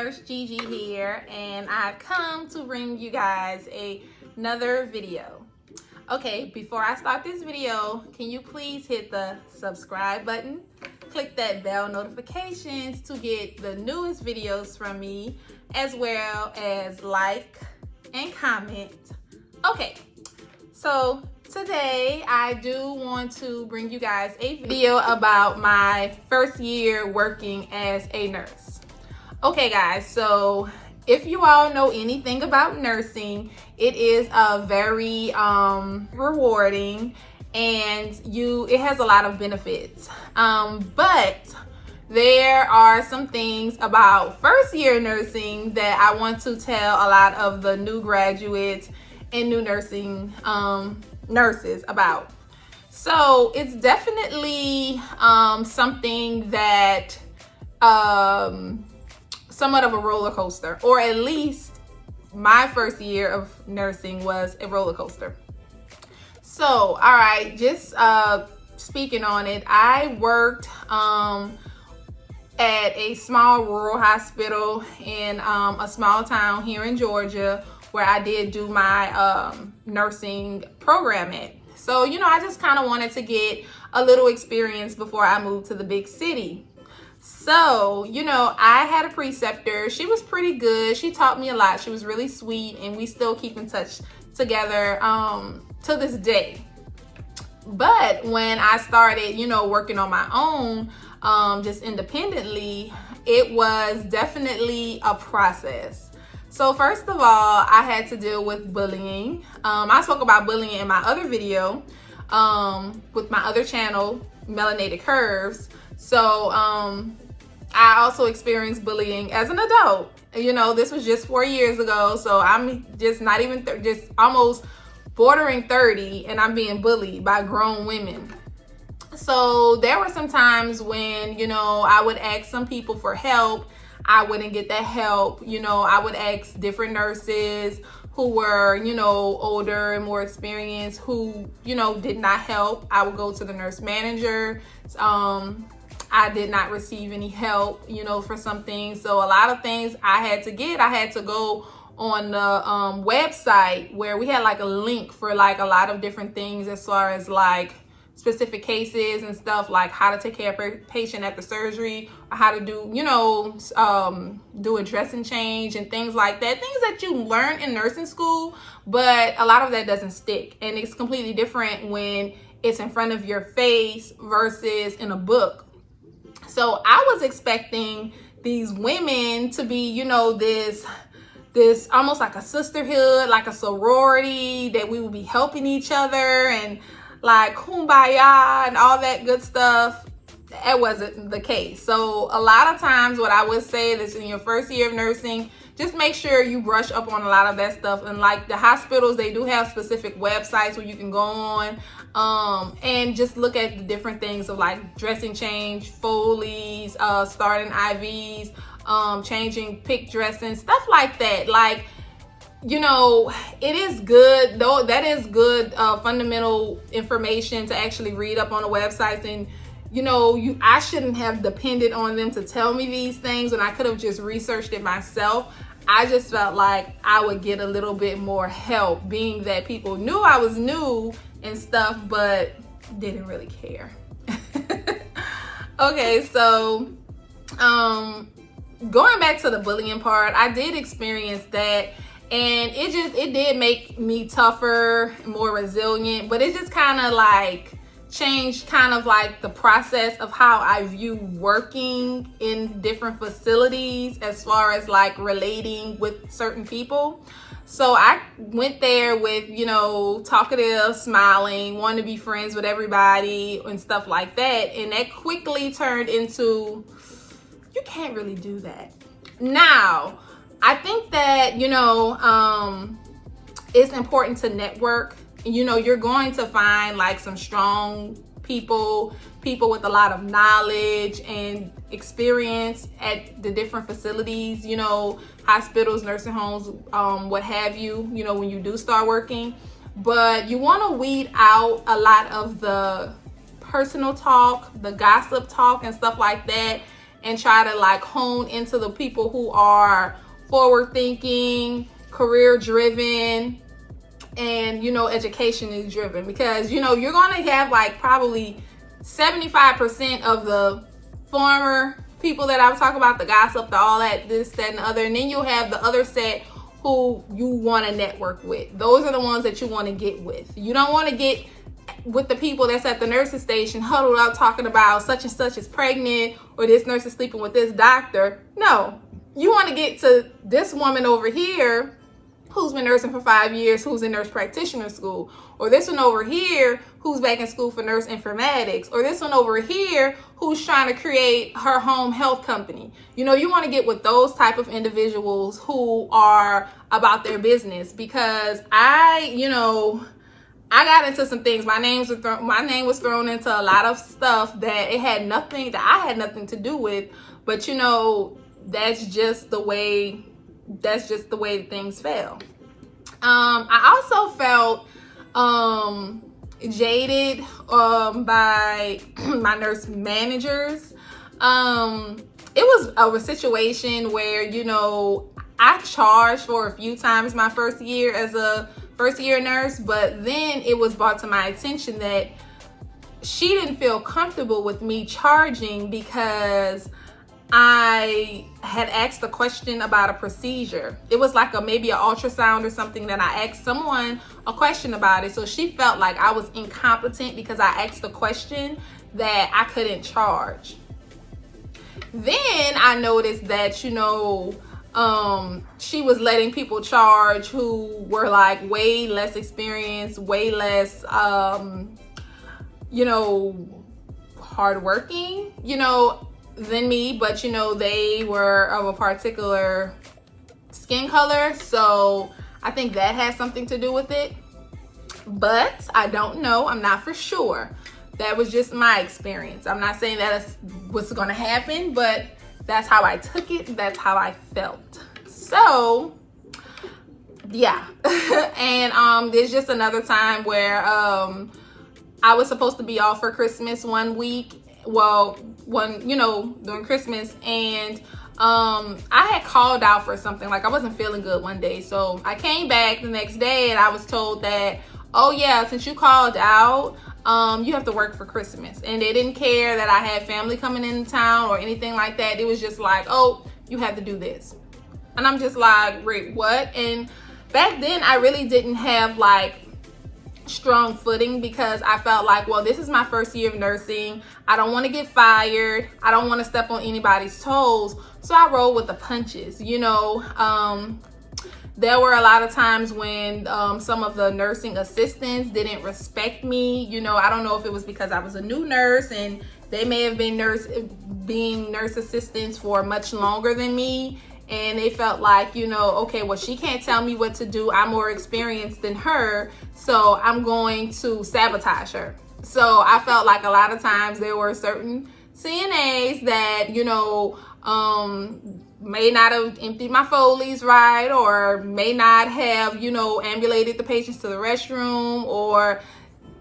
Nurse Gigi here, and I've come to bring you guys another video. Okay, before I start this video, can you please hit the subscribe button? Click that bell notifications to get the newest videos from me, as well as like and comment. Okay, so today I do want to bring you guys a video about my first year working as a nurse. Okay guys, so if you all know anything about nursing, it is very rewarding, and it has a lot of benefits. But there are some things about first year nursing that I want to tell a lot of the new graduates and new nursing nurses about. So it's definitely something that somewhat of a roller coaster, or at least my first year of nursing was a roller coaster. So, all right, just speaking on it, I worked at a small rural hospital in a small town here in Georgia, where I did do my nursing program at. So, I just kind of wanted to get a little experience before I moved to the big city. So, I had a preceptor. She was pretty good. She taught me a lot. She was really sweet, and we still keep in touch together to this day. But when I started, working on my own, just independently, it was definitely a process. So first of all, I had to deal with bullying. I spoke about bullying in my other video with my other channel, Melanated Curves. So I also experienced bullying as an adult. This was just 4 years ago, so I'm just not even just almost bordering 30, and I'm being bullied by grown women. So there were some times when I would ask some people for help. I wouldn't get that help. I would ask different nurses who were older and more experienced, who did not help. I would go to the nurse manager. I did not receive any help, for some things. So a lot of things I had to go on the website, where we had like a link for like a lot of different things, as far as like specific cases and stuff, like how to take care of a patient after surgery, or how to do, do a dressing change and things like that. Things that you learn in nursing school, but a lot of that doesn't stick. And it's completely different when it's in front of your face versus in a book. So I was expecting these women to be, this almost like a sisterhood, like a sorority, that we would be helping each other and like kumbaya and all that good stuff. That wasn't the case. So a lot of times what I would say is, in your first year of nursing, just make sure you brush up on a lot of that stuff. And like the hospitals, they do have specific websites where you can go on and just look at the different things of like dressing change, Foley's, starting IVs, changing PICC dressing, stuff like that. Like, it is good, though. That is good fundamental information to actually read up on the websites. And I shouldn't have depended on them to tell me these things, and I could have just researched it myself. I just felt like I would get a little bit more help, being that people knew I was new and stuff, but didn't really care. Okay, so going back to the bullying part, I did experience that, and it did make me tougher, more resilient, but it just kind of like changed kind of like the process of how I view working in different facilities, as far as like relating with certain people. So I went there with, talkative, smiling, wanting to be friends with everybody and stuff like that. And that quickly turned into, you can't really do that. Now, I think that, it's important to network. You're going to find like some strong people with a lot of knowledge and experience at the different facilities, hospitals, nursing homes, what have you, when you do start working. But you want to weed out a lot of the personal talk, the gossip talk and stuff like that, and try to like hone into the people who are forward thinking, career driven, and educationally driven, because you're going to have like probably 75% of the former people that I'm talking about, the gossip, the all that, this, that, and the other, and then you'll have the other set who you want to network with. Those are the ones that you want to get with. You don't want to get with the people that's at the nurse's station huddled up talking about such and such is pregnant, or this nurse is sleeping with this doctor. No, you want to get to this woman over here who's been nursing for 5 years, who's in nurse practitioner school, or this one over here who's back in school for nurse informatics, or this one over here who's trying to create her home health company. You want to get with those type of individuals who are about their business, because I got into some things. My name was thrown into a lot of stuff that I had nothing to do with, but that's just the way things fell. I also felt jaded by my nurse managers. It was a situation where I charged for a few times my first year as a first year nurse, but then it was brought to my attention that she didn't feel comfortable with me charging because I had asked a question about a procedure. It was like maybe an ultrasound or something that I asked someone a question about it. So she felt like I was incompetent because I asked a question that I couldn't charge. Then I noticed that, she was letting people charge who were like way less experienced, way less, hardworking, than me, but they were of a particular skin color, so I think that has something to do with it, but I don't know. I'm not for sure. That was just my experience. I'm not saying that's what's going to happen, but that's how I took it. That's how I felt. So yeah. And there's just another time where I was supposed to be off for Christmas one week, during Christmas, and I had called out for something, like I wasn't feeling good one day, so I came back the next day and I was told that, oh yeah, since you called out, you have to work for Christmas. And they didn't care that I had family coming into town or anything like that. It was just like, oh, you have to do this. And I'm just like, wait, what? And back then I really didn't have like strong footing, because I felt like, well, this is my first year of nursing. I don't want to get fired. I don't want to step on anybody's toes. So I rolled with the punches. There were a lot of times when some of the nursing assistants didn't respect me. I don't know if it was because I was a new nurse and they may have been being nurse assistants for much longer than me. And they felt like, okay, well, she can't tell me what to do. I'm more experienced than her, so I'm going to sabotage her. So I felt like a lot of times there were certain CNAs that, may not have emptied my Foley's right, or may not have, ambulated the patients to the restroom, or,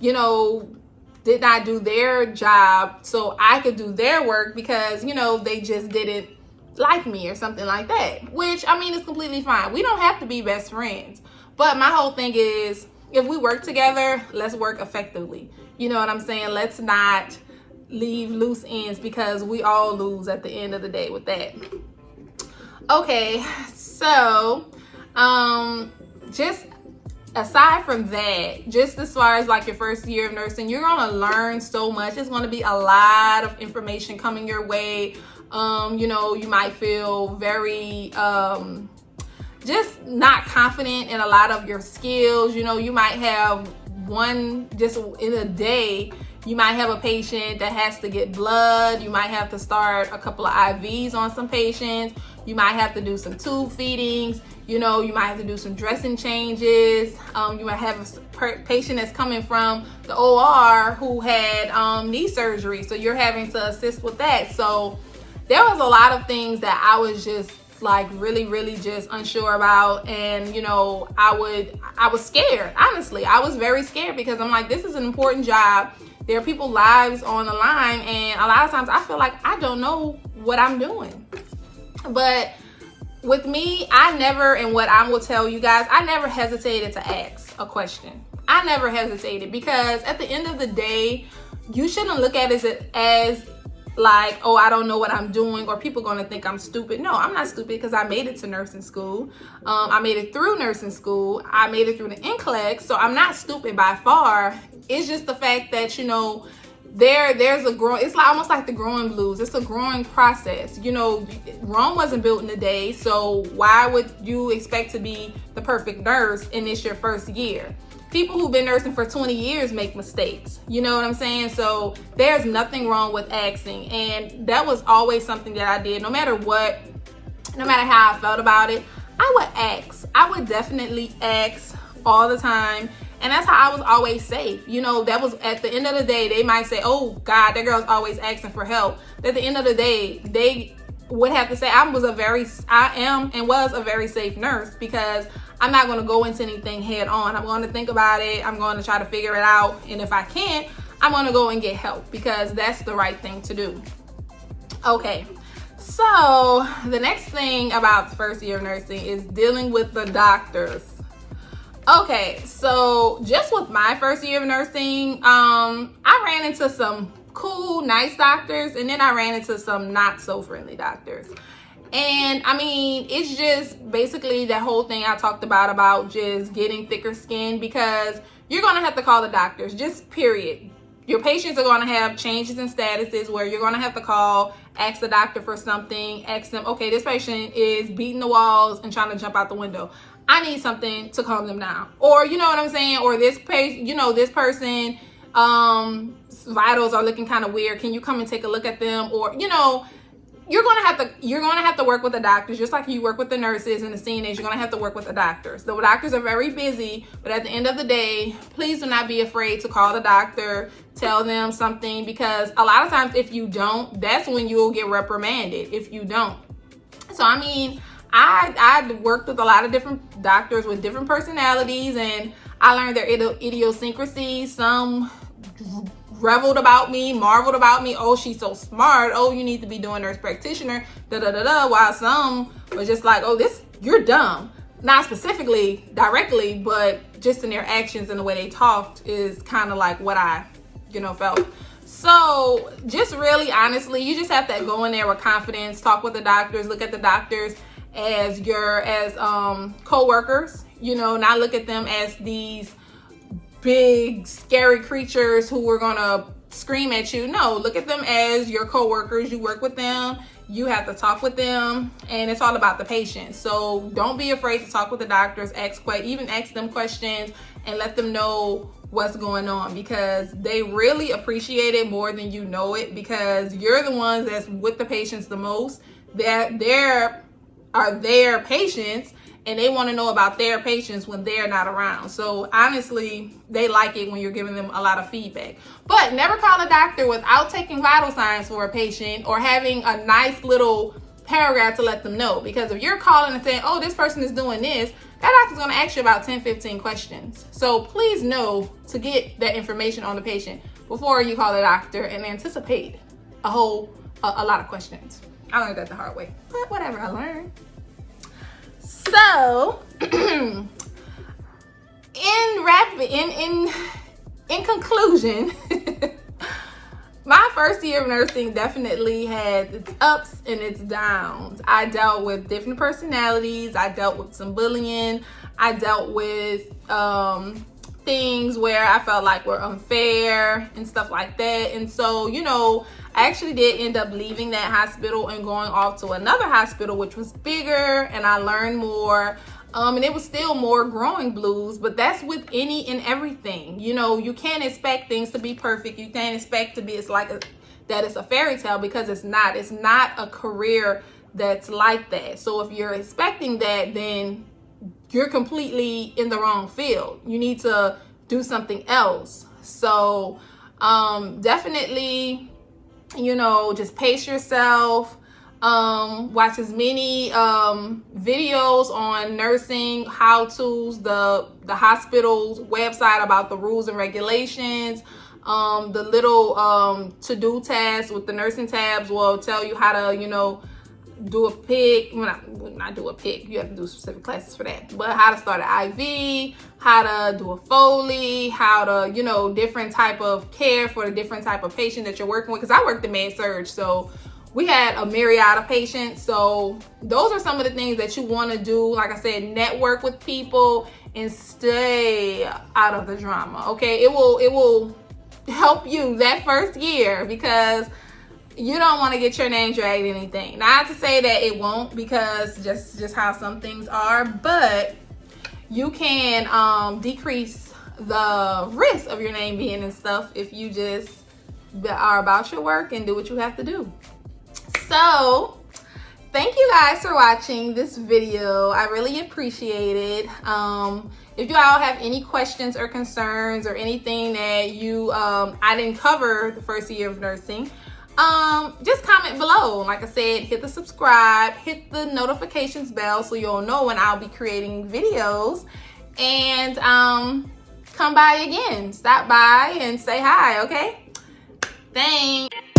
did not do their job so I could do their work because, they just didn't like me or something like that, which is completely fine. We don't have to be best friends, but my whole thing is, if we work together, let's work effectively. You know what I'm saying? Let's not leave loose ends, because we all lose at the end of the day with that. Okay, so just aside from that, just as far as like your first year of nursing, you're gonna learn so much. It's gonna be a lot of information coming your way. You might feel very just not confident in a lot of your skills. You might have just in a day, you might have a patient that has to get blood. You might have to start a couple of IVs on some patients. You might have to do some tube feedings. You might have to do some dressing changes. You might have a patient that's coming from the OR who had knee surgery, so you're having to assist with that. So there was a lot of things that I was just like really, really just unsure about. And, I was scared. Honestly, I was very scared, because I'm like, this is an important job. There are people's lives on the line. And a lot of times I feel like I don't know what I'm doing. But with me, I never, and what I will tell you guys, I never hesitated to ask a question. I never hesitated, because at the end of the day, you shouldn't look at it as like, oh, I don't know what I'm doing, or people gonna think I'm stupid. No, I'm not stupid, because I made it to nursing school. I made it through nursing school. I made it through the NCLEX, so I'm not stupid by far. It's just the fact that, you know, there's a growing, it's like almost like the growing blues. It's a growing process. You know, Rome wasn't built in a day, so why would you expect to be the perfect nurse and it's your first year? People who've been nursing for 20 years make mistakes. You know what I'm saying? So there's nothing wrong with asking. And that was always something that I did. No matter what, no matter how I felt about it, I would ask. I would definitely ask all the time. And that's how I was always safe. You know, that was, at the end of the day, they might say, oh God, that girl's always asking for help. But at the end of the day, they would have to say I am and was a very safe nurse, because I'm not going to go into anything head on. I'm going to think about it. I'm going to try to figure it out. And if I can't, I'm going to go and get help, because that's the right thing to do. Okay. So the next thing about the first year of nursing is dealing with the doctors. Okay. So just with my first year of nursing, I ran into some cool, nice doctors, and then I ran into some not so friendly doctors. And I mean, it's just basically that whole thing I talked about just getting thicker skin, because you're going to have to call the doctors, just period. Your patients are going to have changes in statuses where you're going to have to call, ask the doctor for something, ask them, okay, this patient is beating the walls and trying to jump out the window. I need something to calm them down. Or, you know what I'm saying? Or this patient, you know, this person, vitals are looking kind of weird. Can you come and take a look at them? Or, you know, you're gonna have to work with the doctors, just like you work with the nurses and the CNAs. You're gonna have to work with the doctors. The doctors are very busy, but at the end of the day, please do not be afraid to call the doctor, tell them something, because a lot of times if you don't, that's when you'll get reprimanded if you don't. So I mean, I worked with a lot of different doctors with different personalities, and I learned their idiosyncrasies. Some reveled about me, marveled about me. Oh, she's so smart. Oh, you need to be doing nurse practitioner. While some was just like, oh, you're dumb. Not specifically, directly, but just in their actions and the way they talked is kind of like what I, felt. So just really, honestly, you just have to go in there with confidence, talk with the doctors, look at the doctors as co-workers, not look at them as these big scary creatures who are gonna scream at you. No, look at them as your co-workers. You work with them, you have to talk with them, and it's all about the patient. So don't be afraid to talk with the doctors, even ask them questions and let them know what's going on, because they really appreciate it more than you know it, because you're the ones that's with the patients the most. They're their patients, and they want to know about their patients when they're not around. So honestly, they like it when you're giving them a lot of feedback. But never call a doctor without taking vital signs for a patient or having a nice little paragraph to let them know. Because if you're calling and saying, oh, this person is doing this, that doctor's going to ask you about 10, 15 questions. So please know to get that information on the patient before you call the doctor and anticipate a lot of questions. I learned that the hard way, but whatever, I learned. So, in conclusion, my first year of nursing definitely had its ups and its downs. I dealt with different personalities. I dealt with some bullying. I dealt with things where I felt like were unfair and stuff like that. And so, I actually did end up leaving that hospital and going off to another hospital, which was bigger, and I learned more. And it was still more growing blues, but that's with any and everything. You can't expect things to be perfect. You can't expect that it's a fairy tale, because it's not. It's not a career that's like that. So if you're expecting that, then you're completely in the wrong field. You need to do something else. So definitely, just pace yourself. Watch as many videos on nursing how-tos, the hospital's website about the rules and regulations. The little to-do tasks with the nursing tabs will tell you how to, you know, do a pick. Well, not do a pick. You have to do specific classes for that. But how to start an IV, how to do a Foley, how to, you know, different type of care for the different type of patient that you're working with. Because I worked in med-surg, so we had a myriad of patients. So those are some of the things that you want to do. Like I said, network with people and stay out of the drama. Okay, it will help you that first year, because you don't want to get your name dragged in anything. Not to say that it won't, because just how some things are, but you can decrease the risk of your name being and stuff if you just are about your work and do what you have to do. So thank you guys for watching this video. I really appreciate it. If you all have any questions or concerns or anything that you I didn't cover the first year of nursing, just comment below. Like I said, hit the subscribe, hit the notifications bell so you'll know when I'll be creating videos, and come by again. Stop by and say hi, okay? Thanks.